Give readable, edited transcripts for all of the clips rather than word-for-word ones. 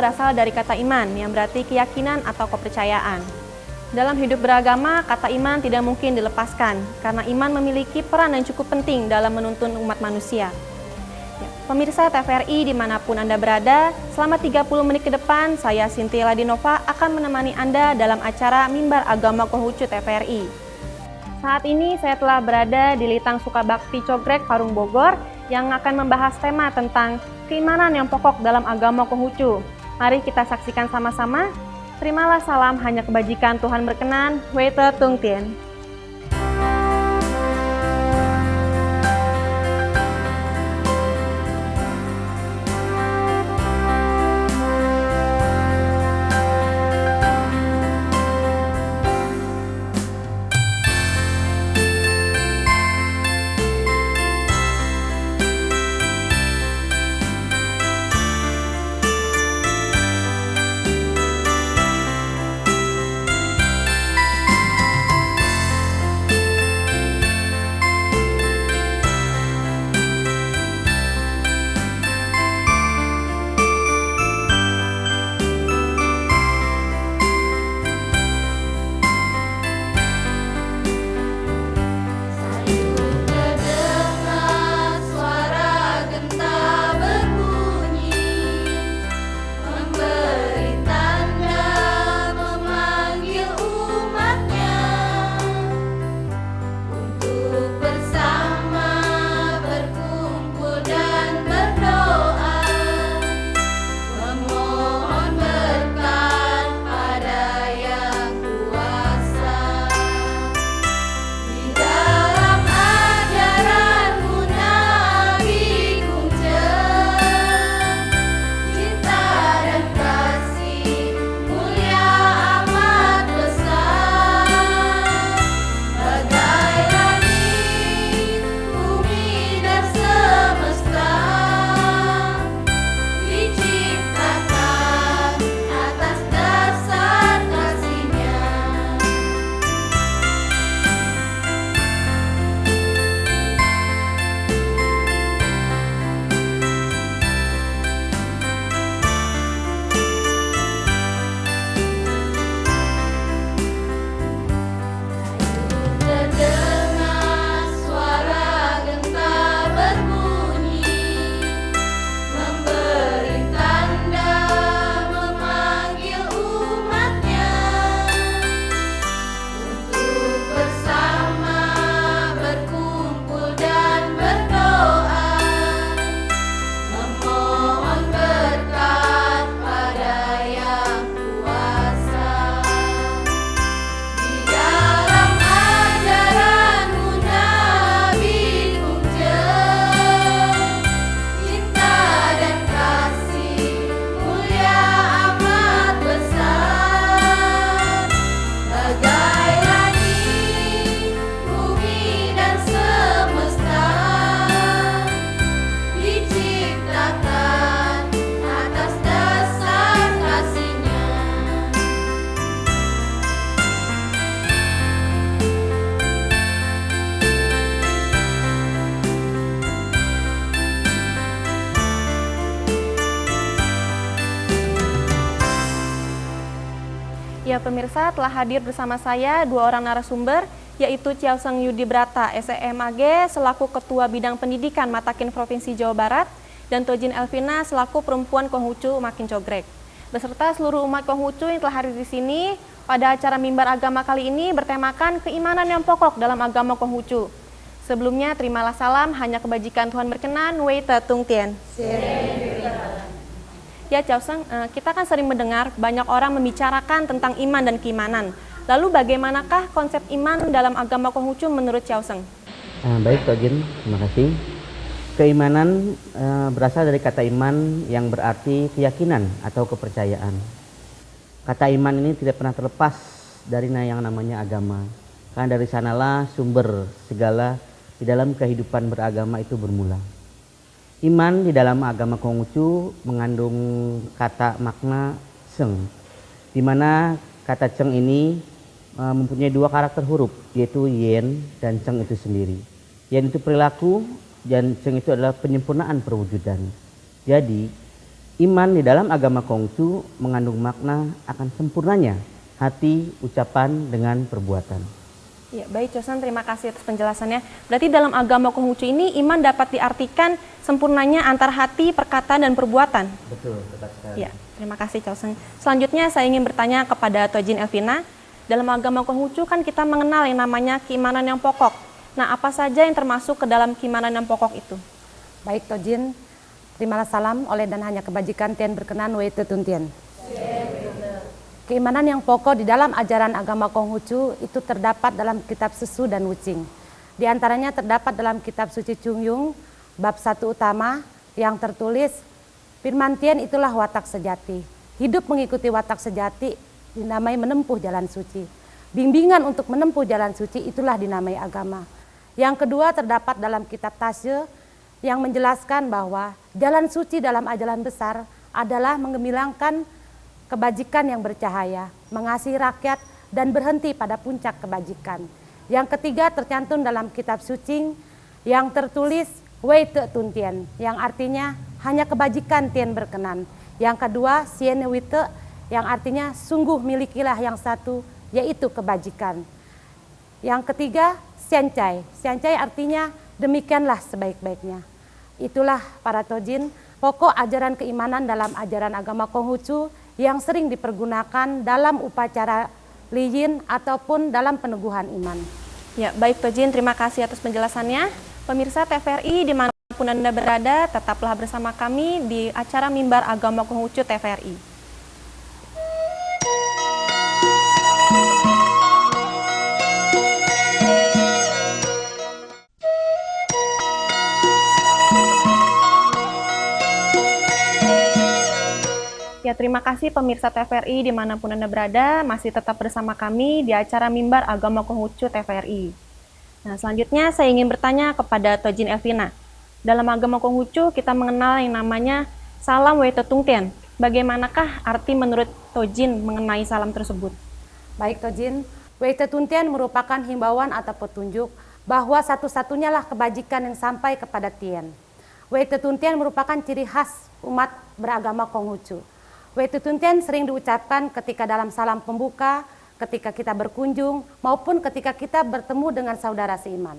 berasal dari kata iman yang berarti keyakinan atau kepercayaan. Dalam hidup beragama, kata iman tidak mungkin dilepaskan karena iman memiliki peran yang cukup penting dalam menuntun umat manusia. Pemirsa TVRI dimanapun Anda berada, selama 30 menit ke depan, saya Cynthia Ladinova akan menemani Anda dalam acara Mimbar Agama Konghucu TVRI. Saat ini saya telah berada di Litang Sukabakti Cogrek, Parung Bogor, yang akan membahas tema tentang keimanan yang pokok dalam agama Konghucu. Mari kita saksikan sama-sama. Terimalah salam hanya kebajikan Tuhan berkenan, Weite Tung Tien. Ya pemirsa, telah hadir bersama saya dua orang narasumber, yaitu Ciauseng Yudi Brata, SEMAG, selaku Ketua Bidang Pendidikan Matakin Provinsi Jawa Barat, dan Tojin Elvina selaku Perempuan Konghucu Makin Cogrek. Beserta seluruh umat Konghucu yang telah hadir di sini pada acara Mimbar Agama kali ini bertemakan keimanan yang pokok dalam agama Konghucu. Sebelumnya, terimalah salam hanya kebajikan Tuhan berkenan, Weite Tung Tien. Ya Ciauseng, kita kan sering mendengar banyak orang membicarakan tentang iman dan keimanan. Lalu bagaimanakah konsep iman dalam agama Konghucu menurut Ciauseng? Baik Tojin, terima kasih. Keimanan berasal dari kata iman yang berarti keyakinan atau kepercayaan. Kata iman ini tidak pernah terlepas dari yang namanya agama. Karena dari sanalah sumber segala di dalam kehidupan beragama itu bermula. Iman di dalam agama Konghucu mengandung kata makna ceng, di mana kata ceng ini mempunyai dua karakter huruf, yaitu yen dan ceng itu sendiri. Yen itu perilaku dan ceng itu adalah penyempurnaan perwujudan. Jadi Iman di dalam agama Konghucu mengandung makna akan sempurnanya hati, ucapan, dengan perbuatan. Ya, baik Chosen, terima kasih atas penjelasannya. Berarti dalam agama Konghucu ini iman dapat diartikan sempurnanya antar hati, perkataan, dan perbuatan. Betul, tepat sekali. Ya, terima kasih Chosen. Selanjutnya saya ingin bertanya kepada Tojin Elvina. Dalam agama Konghucu kan kita mengenal yang namanya keimanan yang pokok. Nah, apa saja yang termasuk ke dalam keimanan yang pokok itu? Baik Tojin, terimalah salam oleh dan hanya kebajikan Tian berkenan wei tetuntien. Keimanan yang pokok di dalam ajaran agama Konghucu itu terdapat dalam kitab Sesu dan Wucing. Di antaranya terdapat dalam kitab suci Chungyung, bab 1 utama yang tertulis, firman Tian itulah watak sejati. Hidup mengikuti watak sejati dinamai menempuh jalan suci. Bimbingan untuk menempuh jalan suci itulah dinamai agama. Yang kedua terdapat dalam kitab Tasye yang menjelaskan bahwa jalan suci dalam ajaran besar adalah mengemilangkan kebajikan yang bercahaya, mengasihi rakyat, dan berhenti pada puncak kebajikan. Yang ketiga tercantum dalam kitab Sucing yang tertulis Wei Te Tun Tien, yang artinya hanya kebajikan Tien berkenan. Yang kedua Sien Wei Te, yang artinya sungguh milikilah yang satu, yaitu kebajikan. Yang ketiga Siancai, Siancai artinya demikianlah sebaik-baiknya. Itulah para Tojin, pokok ajaran keimanan dalam ajaran agama Konghucu yang sering dipergunakan dalam upacara liyin ataupun dalam peneguhan iman. Ya, baik Tojin, terima kasih atas penjelasannya. Pemirsa TVRI dimanapun Anda berada, tetaplah bersama kami di acara Mimbar Agama Konghucu TVRI. Ya, terima kasih pemirsa TVRI dimanapun Anda berada, masih tetap bersama kami di acara Mimbar Agama Konghucu TVRI. Nah, selanjutnya saya ingin bertanya kepada Tojin Elvina. Dalam agama Konghucu kita mengenal yang namanya salam Wei Te Tung Tien. Bagaimanakah arti menurut Tojin mengenai salam tersebut? Baik Tojin, Wei Te Tung Tien merupakan himbauan atau petunjuk bahwa satu-satunya lah kebajikan yang sampai kepada Tien. Wei Te Tung Tien merupakan ciri khas umat beragama Konghucu. Wei Te Tung Tien sering diucapkan ketika dalam salam pembuka, ketika kita berkunjung, maupun ketika kita bertemu dengan saudara seiman.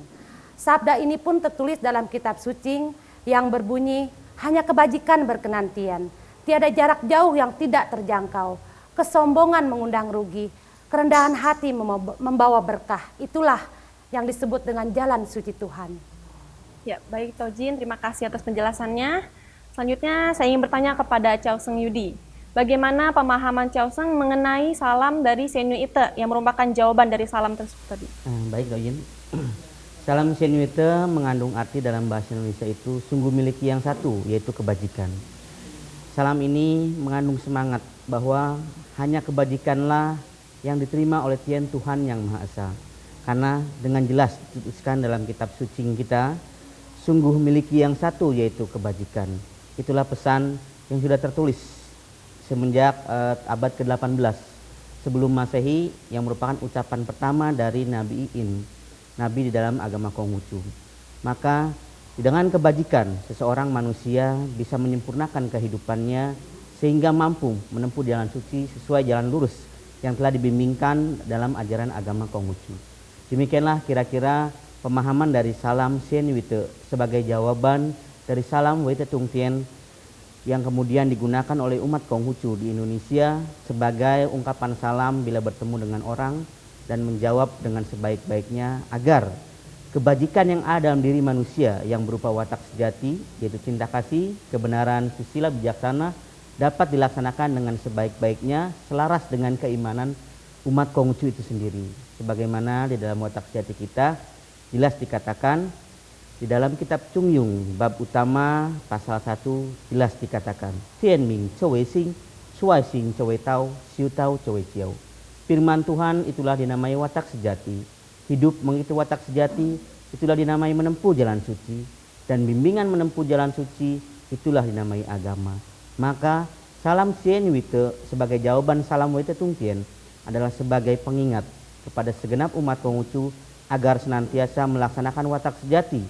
Sabda ini pun tertulis dalam kitab Sucing yang berbunyi, hanya kebajikan berkenan Tien, tiada jarak jauh yang tidak terjangkau, kesombongan mengundang rugi, kerendahan hati membawa berkah. Itulah yang disebut dengan jalan suci Tuhan. Ya, baik Tojin, terima kasih atas penjelasannya. Selanjutnya saya ingin bertanya kepada Chow Seung Yudi. Bagaimana pemahaman Chow Seung mengenai salam dari Sen Yu Ite yang merupakan jawaban dari salam tersebut tadi? Baik Tojin. Salam Sen Yu Ite mengandung arti dalam bahasa Indonesia itu sungguh miliki yang satu, yaitu kebajikan. Salam ini mengandung semangat bahwa hanya kebajikanlah yang diterima oleh Tien Tuhan Yang Maha Esa. Karena dengan jelas dituliskan dalam kitab Sucing kita, sungguh miliki yang satu, yaitu kebajikan. Itulah pesan yang sudah tertulis semenjak abad ke-18 sebelum Masehi, yang merupakan ucapan pertama dari Nabi In, Nabi di dalam agama Konghucu. Maka dengan kebajikan seseorang manusia bisa menyempurnakan kehidupannya sehingga mampu menempuh jalan suci sesuai jalan lurus yang telah dibimbingkan dalam ajaran agama Konghucu. Demikianlah kira-kira pemahaman dari salam Sen Yu Ite sebagai jawaban dari salam Wei Te Tung Tien yang kemudian digunakan oleh umat Konghucu di Indonesia sebagai ungkapan salam bila bertemu dengan orang dan menjawab dengan sebaik-baiknya agar kebajikan yang ada dalam diri manusia yang berupa watak sejati, yaitu cinta kasih, kebenaran, susila, bijaksana, dapat dilaksanakan dengan sebaik-baiknya selaras dengan keimanan umat Konghucu itu sendiri. Sebagaimana di dalam watak sejati kita jelas dikatakan di dalam kitab Chungyung bab utama pasal 1 jelas dikatakan Tian Ming Cewei Sing, Suai Sing Cewei Tau, Siu Tau Cewei Ciao. Firman Tuhan itulah dinamai watak sejati. Hidup mengikuti watak sejati itulah dinamai menempuh jalan suci, dan bimbingan menempuh jalan suci itulah dinamai agama. Maka salam Sen Yu Ite sebagai jawaban salam Wei Te Tung Tien adalah sebagai pengingat kepada segenap umat Konghucu agar senantiasa melaksanakan watak sejati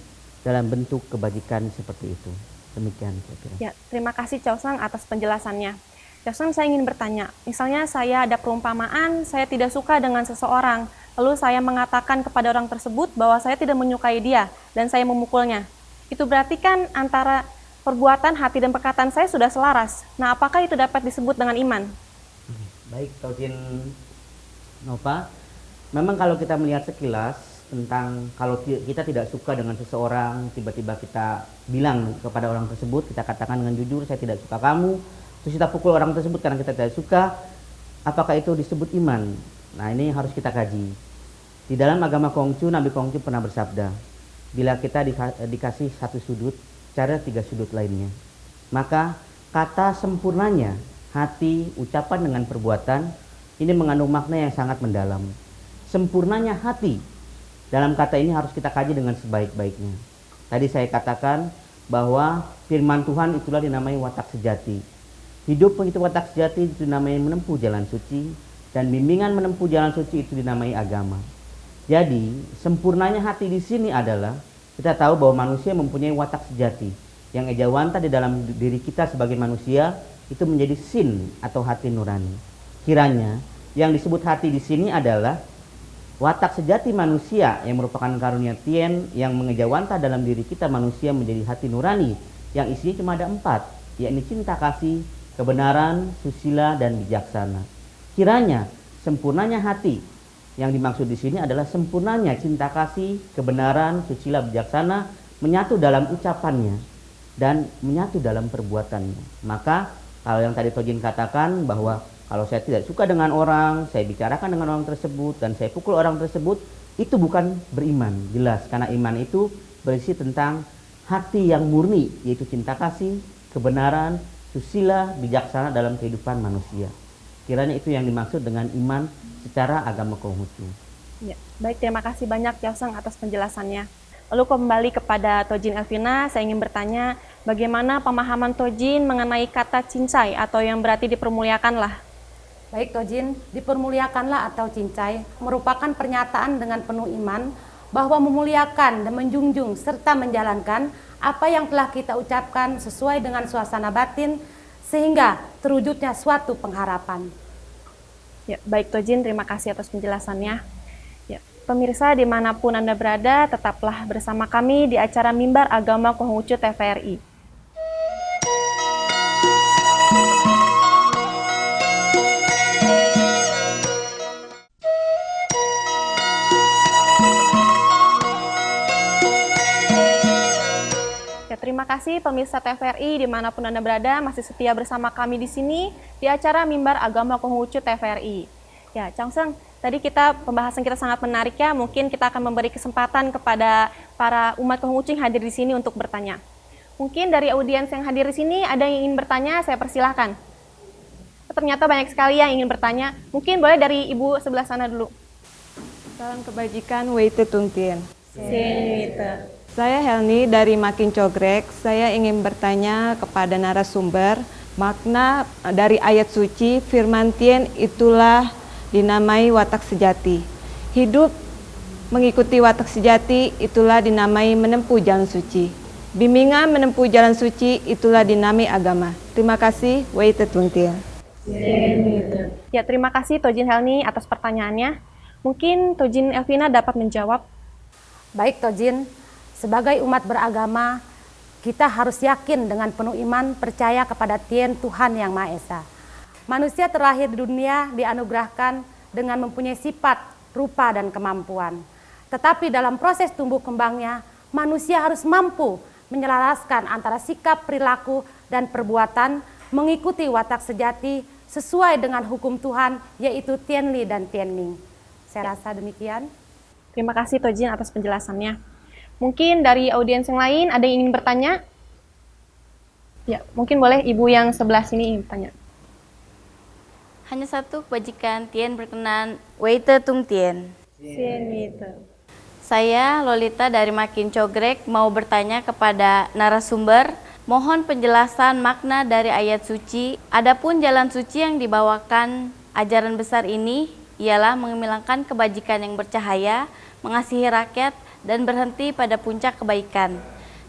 dalam bentuk kebajikan seperti itu. Demikian saya kira. Ya, terima kasih Chaosang atas penjelasannya. Chaosang, saya ingin bertanya, misalnya saya ada perumpamaan, saya tidak suka dengan seseorang, lalu saya mengatakan kepada orang tersebut bahwa saya tidak menyukai dia dan saya memukulnya. Itu berarti kan antara perbuatan, hati, dan perkataan saya sudah selaras. Nah, apakah itu dapat disebut dengan iman? Baik, Tojin Nova. Memang kalau kita melihat sekilas tentang kalau kita tidak suka dengan seseorang, tiba-tiba kita bilang kepada orang tersebut, kita katakan dengan jujur, saya tidak suka kamu, terus kita pukul orang tersebut karena kita tidak suka, apakah itu disebut iman? Nah, ini harus kita kaji. Di dalam agama Konghucu, Nabi Konghucu pernah bersabda, bila kita dikasih satu sudut, cari 3 sudut lainnya. Maka kata sempurnanya, hati, ucapan dengan perbuatan, ini mengandung makna yang sangat mendalam. Sempurnanya hati, dalam kata ini harus kita kaji dengan sebaik-baiknya. Tadi saya katakan bahwa firman Tuhan itulah dinamai watak sejati. Hidup itu watak sejati itu dinamai menempuh jalan suci, dan bimbingan menempuh jalan suci itu dinamai agama. Jadi, sempurnanya hati di sini adalah kita tahu bahwa manusia mempunyai watak sejati. Yang ejawanta di dalam diri kita sebagai manusia itu menjadi sin atau hati nurani. Kiranya yang disebut hati di sini adalah watak sejati manusia yang merupakan karunia Tien yang mengejawanta dalam diri kita manusia menjadi hati nurani yang isinya cuma ada 4, yakni cinta kasih, kebenaran, susila, dan bijaksana. Kiranya sempurnanya hati yang dimaksud di sini adalah sempurnanya cinta kasih, kebenaran, susila, bijaksana menyatu dalam ucapannya dan menyatu dalam perbuatannya. Maka kalau yang tadi Tojin katakan bahwa kalau saya tidak suka dengan orang, saya bicarakan dengan orang tersebut dan saya pukul orang tersebut, itu bukan beriman, jelas. Karena iman itu berisi tentang hati yang murni, yaitu cinta kasih, kebenaran, susila, bijaksana dalam kehidupan manusia. Kiranya itu yang dimaksud dengan iman secara agama Konghucu. Ya, baik, terima kasih banyak Chaosang atas penjelasannya. Lalu kembali kepada Tojin Elvina, saya ingin bertanya, bagaimana pemahaman Tojin mengenai kata cincai atau yang berarti dipermuliakanlah? Baik Tojin, dipermuliakanlah atau cincai merupakan pernyataan dengan penuh iman bahwa memuliakan dan menjunjung serta menjalankan apa yang telah kita ucapkan sesuai dengan suasana batin sehingga terwujudnya suatu pengharapan. Ya, baik Tojin, terima kasih atas penjelasannya. Ya, pemirsa dimanapun Anda berada, tetaplah bersama kami di acara Mimbar Agama Konghucu TVRI. Terima kasih pemirsa TVRI dimanapun Anda berada, masih setia bersama kami di sini di acara Mimbar Agama Konghucu TVRI. Ya, Chaosang, tadi pembahasan kita sangat menarik ya. Mungkin kita akan memberi kesempatan kepada para umat Konghucu yang hadir di sini untuk bertanya. Mungkin dari audiens yang hadir di sini ada yang ingin bertanya, saya persilahkan. Ternyata banyak sekali yang ingin bertanya. Mungkin boleh dari ibu sebelah sana dulu. Salam kebajikan, Weite Tungtien. Senita. Saya Helni dari Makin Cogrek. Saya ingin bertanya kepada narasumber, makna dari ayat suci firman Tien itulah dinamai watak sejati. Hidup mengikuti watak sejati itulah dinamai menempuh jalan suci. Bimbingan menempuh jalan suci itulah dinamai agama. Terima kasih, Weite Tungtien. Ya, terima kasih Tojin Helni atas pertanyaannya. Mungkin Tojin Elvina dapat menjawab. Baik Tojin, sebagai umat beragama, kita harus yakin dengan penuh iman percaya kepada Tien Tuhan Yang Maha Esa. Manusia terlahir di dunia dianugerahkan dengan mempunyai sifat, rupa, dan kemampuan. Tetapi dalam proses tumbuh kembangnya, manusia harus mampu menyelaraskan antara sikap, perilaku, dan perbuatan mengikuti watak sejati sesuai dengan hukum Tuhan, yaitu Tienli dan Tienming. Saya rasa demikian. Terima kasih Tojin atas penjelasannya. Mungkin dari audiens yang lain ada yang ingin bertanya? Ya, mungkin boleh ibu yang sebelah sini ingin bertanya. Hanya satu kebajikan Tien berkenan, Weite Tungtien. Saya Lolita dari Makin Cogrek mau bertanya kepada narasumber, mohon penjelasan makna dari ayat suci. Adapun jalan suci yang dibawakan ajaran besar ini ialah menghilangkan kebajikan yang bercahaya, mengasihi rakyat, dan berhenti pada puncak kebaikan.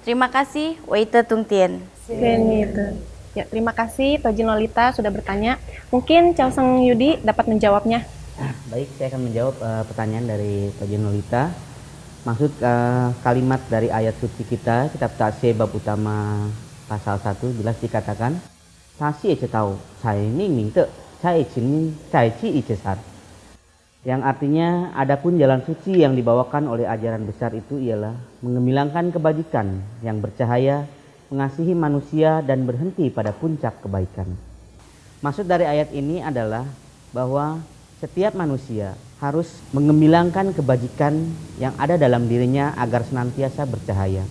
Terima kasih, Weite Tungtien. Gitu. Ya, terima kasih Tojin Lolita sudah bertanya. Mungkin Chow Seng Yudi dapat menjawabnya. Baik, saya akan menjawab pertanyaan dari Tojin Lolita. Maksud kalimat dari ayat suci kita, kitab Tasye bab utama pasal 1 jelas dikatakan, Tasye tahu, saya ming te, saya cin, saya ci icesar. Yang artinya, adapun jalan suci yang dibawakan oleh ajaran besar itu ialah mengemilangkan kebajikan yang bercahaya, mengasihi manusia dan berhenti pada puncak kebaikan. Maksud dari ayat ini adalah bahwa setiap manusia harus mengemilangkan kebajikan yang ada dalam dirinya agar senantiasa bercahaya.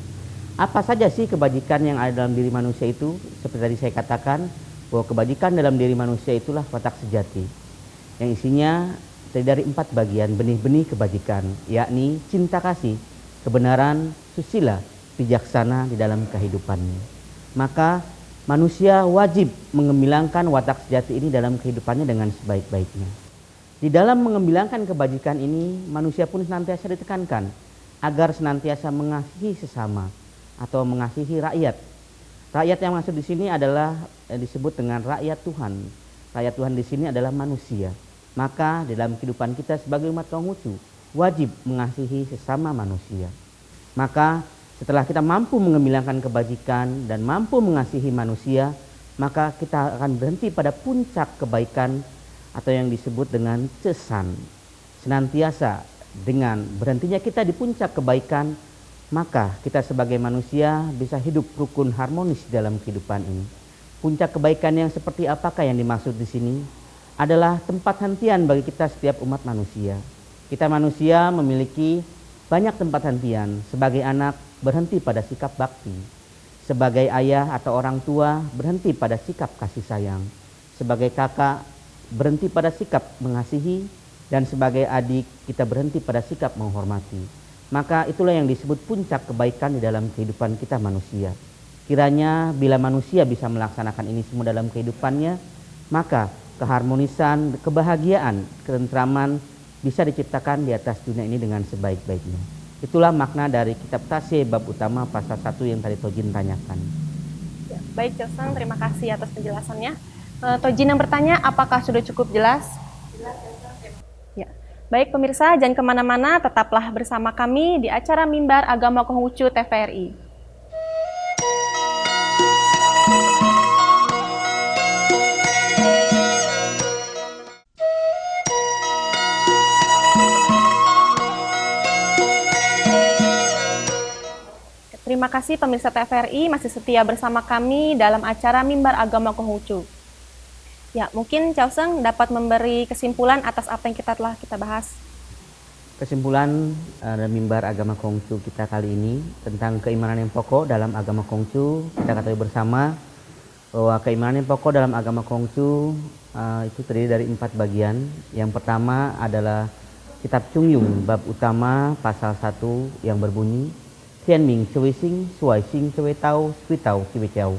Apa saja sih kebajikan yang ada dalam diri manusia itu? Seperti tadi saya katakan, bahwa kebajikan dalam diri manusia itulah watak sejati, yang isinya terdiri dari 4 bagian benih-benih kebajikan, yakni cinta kasih, kebenaran, susila, bijaksana di dalam kehidupannya. Maka manusia wajib mengemilangkan watak sejati ini dalam kehidupannya dengan sebaik-baiknya. Di dalam mengemilangkan kebajikan ini, manusia pun senantiasa ditekankan agar senantiasa mengasihi sesama atau mengasihi rakyat. Rakyat yang maksud di sini adalah disebut dengan rakyat Tuhan. Rakyat Tuhan di sini adalah manusia. Maka di dalam kehidupan kita sebagai umat Konghucu wajib mengasihi sesama manusia. Maka setelah kita mampu mengemilangkan kebajikan dan mampu mengasihi manusia, maka kita akan berhenti pada puncak kebaikan atau yang disebut dengan cesan. Senantiasa dengan berhentinya kita di puncak kebaikan, maka kita sebagai manusia bisa hidup rukun harmonis dalam kehidupan ini. Puncak kebaikan yang seperti apakah yang dimaksud di sini? Adalah tempat hentian bagi kita setiap umat manusia. Kita manusia memiliki banyak tempat hentian. Sebagai anak berhenti pada sikap bakti. Sebagai ayah atau orang tua berhenti pada sikap kasih sayang. Sebagai kakak berhenti pada sikap mengasihi. Dan sebagai adik kita berhenti pada sikap menghormati. Maka itulah yang disebut puncak kebaikan di dalam kehidupan kita manusia. Kiranya bila manusia bisa melaksanakan ini semua dalam kehidupannya, maka keharmonisan, kebahagiaan, ketentraman bisa diciptakan di atas dunia ini dengan sebaik-baiknya. Itulah makna dari kitab Tasye bab utama pasal 1 yang tadi Tojin tanyakan. Ya, baik Chow Seng, terima kasih atas penjelasannya. Tojin yang bertanya, apakah sudah cukup jelas? Ya. Baik pemirsa, jangan kemana-mana, tetaplah bersama kami di acara Mimbar Agama Konghucu TVRI. Terima kasih pemirsa TVRI masih setia bersama kami dalam acara Mimbar Agama Konghucu. Ya, mungkin Chow Seng dapat memberi kesimpulan atas apa yang telah kita bahas. Kesimpulan Mimbar Agama Konghucu kita kali ini tentang keimanan yang pokok dalam agama Konghucu. Kita ketahui bersama bahwa keimanan yang pokok dalam agama Konghucu itu terdiri dari 4 bagian. Yang pertama adalah kitab Chungyung bab utama pasal 1 yang berbunyi Tian Ming Cewe Sing, Suai Sing Cewe Tau, Sui Tau Cewe Ciao.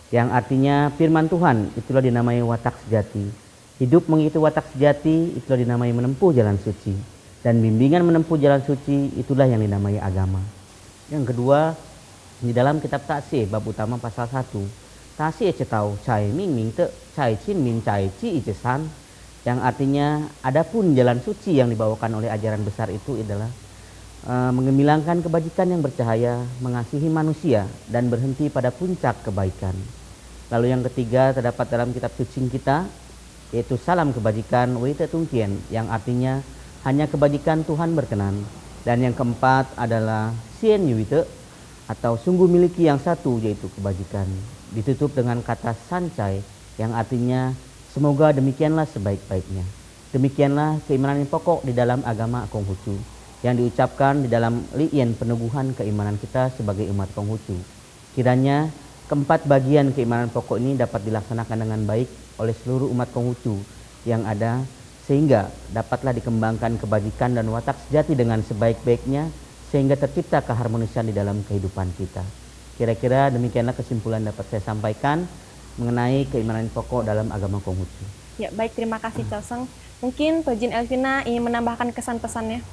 Yang artinya firman Tuhan itulah dinamai watak sejati. Hidup mengikuti watak sejati itulah dinamai menempuh jalan suci. Dan bimbingan menempuh jalan suci itulah yang dinamai agama. Yang kedua, di dalam kitab Tasye bab utama pasal 1. Tasye Cetau Cai Ming Ming Te Cai Chin Min Cai Ci Icesan. Yang artinya adapun jalan suci yang dibawakan oleh ajaran besar itu adalah mengemilangkan kebajikan yang bercahaya, mengasihi manusia, dan berhenti pada puncak kebaikan. Lalu yang ketiga terdapat dalam kitab suci kita, yaitu salam kebajikan Weite Tungkien, yang artinya hanya kebajikan Tuhan berkenan. Dan yang keempat adalah Sien Yuite, atau sungguh miliki yang satu, yaitu kebajikan. Ditutup dengan kata Sancai, yang artinya semoga demikianlah sebaik-baiknya. Demikianlah keimanan yang pokok di dalam agama Konghucu, yang diucapkan di dalam li'ien peneguhan keimanan kita sebagai umat Konghucu. Kiranya keempat bagian keimanan pokok ini dapat dilaksanakan dengan baik oleh seluruh umat Konghucu yang ada, sehingga dapatlah dikembangkan kebajikan dan watak sejati dengan sebaik-baiknya, sehingga tercipta keharmonisan di dalam kehidupan kita. Kira-kira demikianlah kesimpulan dapat saya sampaikan mengenai keimanan pokok dalam agama Konghucu. Ya, baik, terima kasih Chow Seng. Mungkin Tojin Elvina ingin menambahkan kesan-pesannya.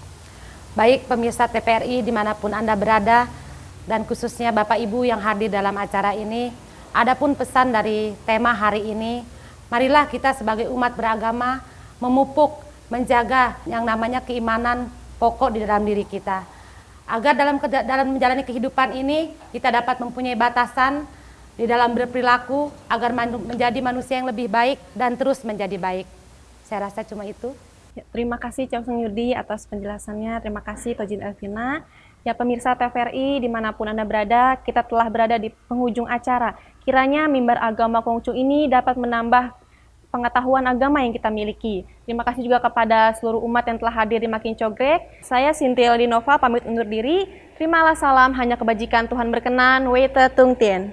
Baik pemirsa TVRI dimanapun Anda berada, dan khususnya Bapak Ibu yang hadir dalam acara ini, Adapun pesan dari tema hari ini, marilah kita sebagai umat beragama memupuk, menjaga yang namanya keimanan pokok di dalam diri kita. Agar dalam menjalani kehidupan ini kita dapat mempunyai batasan di dalam berperilaku agar menjadi manusia yang lebih baik dan terus menjadi baik. Saya rasa cuma itu. Ya, terima kasih Chaoseng Yudi atas penjelasannya. Terima kasih Tojin Elvina. Ya, pemirsa TVRI dimanapun Anda berada, kita telah berada di penghujung acara. Kiranya mimbar agama Konghucu ini dapat menambah pengetahuan agama yang kita miliki. Terima kasih juga kepada seluruh umat yang telah hadir di Makin Cogrek. Saya Sintia Linova pamit undur diri. Terimalah salam hanya kebajikan Tuhan berkenan. Wei Te Tung Tien.